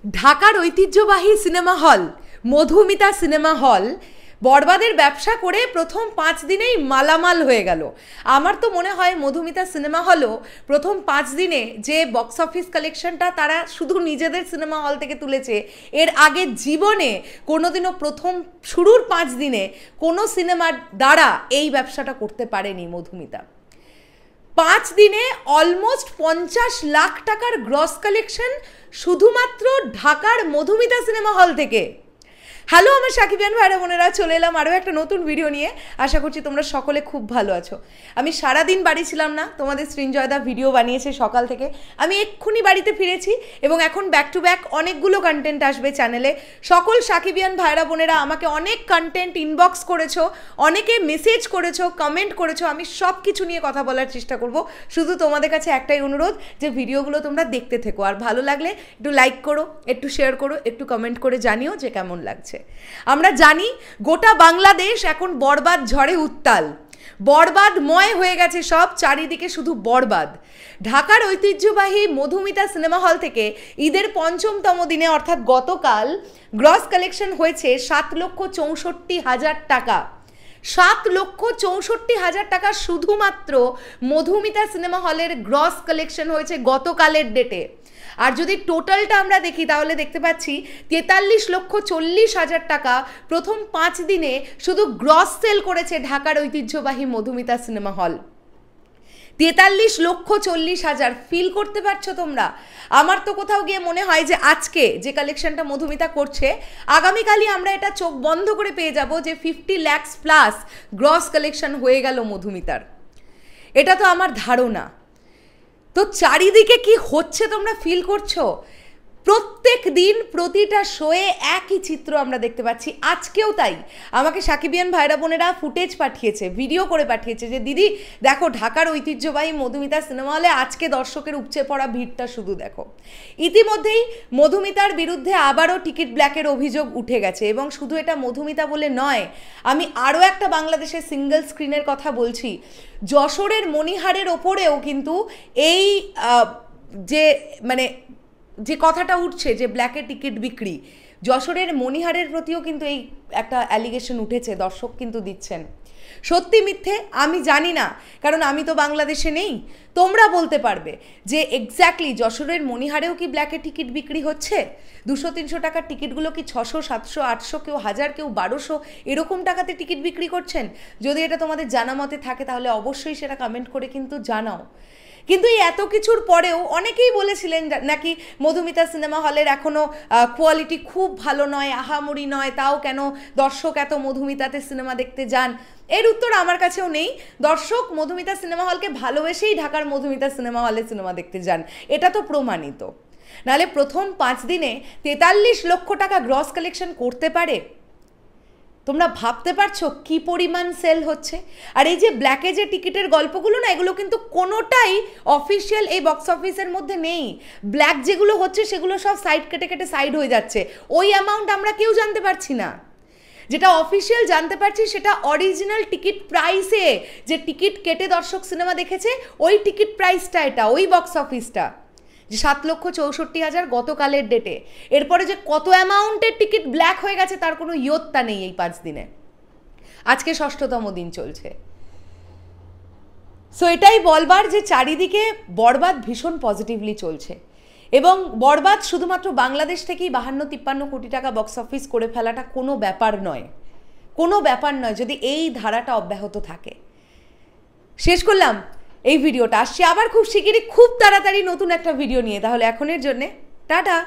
ঢাকার ঐতিহ্যবাহী cinema hall Madhumita cinema hall বরবাদের ব্যবসা করে প্রথম 5 দিনেই মালামাল হয়ে গেল। আমার তো মনে হয় মধুমিতা সিনেমা হলও প্রথম 5 দিনে যে বক্স অফিস কালেকশনটা তারা শুধু নিজেদের সিনেমা হল থেকে তুলেছে, এর আগে জীবনে কোনোদিনও প্রথম শুরুর 5 দিনে কোনো সিনেমার দ্বারা এই ব্যবসাটা করতে পারেনি মধুমিতা। 5 দিনে অলমোস্ট 50 লাখ টাকার গ্রস কালেকশন শুধুমাত্র ঢাকার মধুমিতা সিনেমা হল থেকে। হ্যালো আমার সাকিবিয়ান ভাইরা বোনেরা, চলে এলাম আরও একটা নতুন ভিডিও নিয়ে। আশা করছি তোমরা সকলে খুব ভালো আছো। আমি সারাদিন বাড়ি ছিলাম না, তোমাদের সৃঞ্জয়দা ভিডিও বানিয়েছে সকাল থেকে, আমি এক্ষুনি বাড়িতে ফিরেছি এবং এখন ব্যাক টু ব্যাক অনেকগুলো কন্টেন্ট আসবে চ্যানেলে। সকল সাকিবিয়ান ভাইরা বোনেরা আমাকে অনেক কন্টেন্ট ইনবক্স করেছো, অনেকে মেসেজ করেছো, কমেন্ট করেছো, আমি সব কিছু নিয়ে কথা বলার চেষ্টা করব। শুধু তোমাদের কাছে একটাই অনুরোধ যে ভিডিওগুলো তোমরা দেখতে থেকো, আর ভালো লাগলে একটু লাইক করো, একটু শেয়ার করো, একটু কমেন্ট করে জানিও যে কেমন লাগছে। আমরা জানি গোটা বাংলাদেশ এখন বরবাদ ঝড়ে উত্তাল, বরবাদময় হয়ে গেছে সব, চারিদিকে শুধু বরবাদ। ঢাকার ঐতিহ্যবাহী মধুমিতা সিনেমা হল থেকে ঈদের 5ম দিনে অর্থাৎ গতকাল গ্রস কালেকশন হয়েছে 7,64,000 টাকা। 7,64,000 টাকা শুধুমাত্র মধুমিতা সিনেমা হলের গ্রস কালেকশন হয়েছে গতকালের ডেটে। আর যদি টোটালটা আমরা দেখি তাহলে দেখতে পাচ্ছি 43,40,000 টাকা প্রথম 5 দিনে শুধু গ্রস সেল করেছে ঢাকার ঐতিহ্যবাহী মধুমিতা সিনেমা হল। 43,40,000 ফিল করতে পারছো তোমরা? আমার তো কোথাও গিয়ে মনে হয় যে আজকে যে কালেকশনটা মধুমিতা করছে, আগামীকালই আমরা এটা চোখ বন্ধ করে পেয়ে যাব যে 50 লাখ প্লাস গ্রস কালেকশন হয়ে গেল মধুমিতার। এটা তো আমার ধারণা। তো চারিদিকে কি হচ্ছে তোমরা ফিল করছো? প্রত্যেক দিন প্রতিটা শোয়ে একই চিত্র আমরা দেখতে পাচ্ছি, আজকেও তাই। আমাকে সাকিবিয়ান ভাইরা বোনেরা ফুটেজ পাঠিয়েছে, ভিডিও করে পাঠিয়েছে যে দিদি দেখো ঢাকার ঐতিহ্যবাহী মধুমিতা সিনেমা হলে আজকে দর্শকের উপচে পড়া ভিড়টা শুধু দেখো। ইতিমধ্যেই মধুমিতার বিরুদ্ধে আবারও টিকিট ব্ল্যাকের অভিযোগ উঠে গেছে, এবং শুধু এটা মধুমিতা বলে নয়, আমি আরও একটা বাংলাদেশের সিঙ্গেল স্ক্রিনের কথা বলছি। যশোরের মণিহারের ওপরেও কিন্তু এই যে কথাটা উঠছে যে ব্ল্যাকে টিকিট বিক্রি, যশোরের মণিহারের প্রতিও কিন্তু এই একটা অ্যালিগেশন উঠেছে, দর্শক কিন্তু দিচ্ছেন। সত্যি মিথ্যে আমি জানি না, কারণ আমি তো বাংলাদেশে নেই। তোমরা বলতে পারবে যে এক্স্যাক্টলি যশোরের মণিহারেও কি ব্ল্যাকে টিকিট বিক্রি হচ্ছে? 200-300 টাকার টিকিটগুলো কি 600, 700, 800, কেউ 1000, কেউ 1200 এরকম টাকাতে টিকিট বিক্রি করছেন? যদি এটা তোমাদের জানা মতে থাকে তাহলে অবশ্যই সেটা কমেন্ট করে কিন্তু জানাও। কিন্তু এই এত কিছুর পরেও অনেকেই বলেছিলেন নাকি মধুমিতা সিনেমা হলের এখনও কোয়ালিটি খুব ভালো নয়, আহামরি নয়, তাও কেন দর্শক এত মধুমিতাতে সিনেমা দেখতে যান? এর উত্তর আমার কাছেও নেই। দর্শক মধুমিতা সিনেমা হলকে ভালোবেসেই ঢাকার মধুমিতা সিনেমা হলে সিনেমা দেখতে যান, এটা তো প্রমাণিত। নাহলে প্রথম 5 দিনে 43 লক্ষ টাকা গ্রস কালেকশন করতে পারে? তোমরা ভাবতে পারছো কি পরিমাণ সেল হচ্ছে? আর এই যে ব্ল্যাকে যে টিকিটের গল্পগুলো না, এগুলো কিন্তু কোনোটাই অফিসিয়াল এই বক্স অফিসের মধ্যে নেই। ব্ল্যাক যেগুলো হচ্ছে সেগুলো সব সাইড কেটে কেটে সাইড হয়ে যাচ্ছে, ওই অ্যামাউন্ট আমরা কেউ জানতে পারছি না। যেটা অফিসিয়াল জানতে পারছি সেটা অরিজিনাল টিকিট প্রাইসে, যে টিকিট কেটে দর্শক সিনেমা দেখেছে ওই টিকিট প্রাইসটা, এটা ওই বক্স অফিসটা যে 7,64,000 গতকালের ডেটে। এরপরে যে কত অ্যামাউন্টের টিকিট ব্ল্যাক হয়ে গেছে তার কোনো ইয়ত্তা নেই এই 5 দিনে। আজকে 6ষষ্ঠতম দিন চলছে। সো এটাই বলবার যে চারিদিকে বরবাদ ভীষণ পজিটিভলি চলছে, এবং বরবাদ শুধুমাত্র বাংলাদেশ থেকেই 52-53 কোটি টাকা বক্স অফিস করে ফেলাটা কোনো ব্যাপার নয়, কোনো ব্যাপার নয় যদি এই ধারাটা অব্যাহত থাকে। শেষ করলাম এই ভিডিওটা, আসছি আবার খুব শিগগিরই খুব তাড়াতাড়ি নতুন একটা ভিডিও নিয়ে। তাহলে এখনের জন্যে টাটা।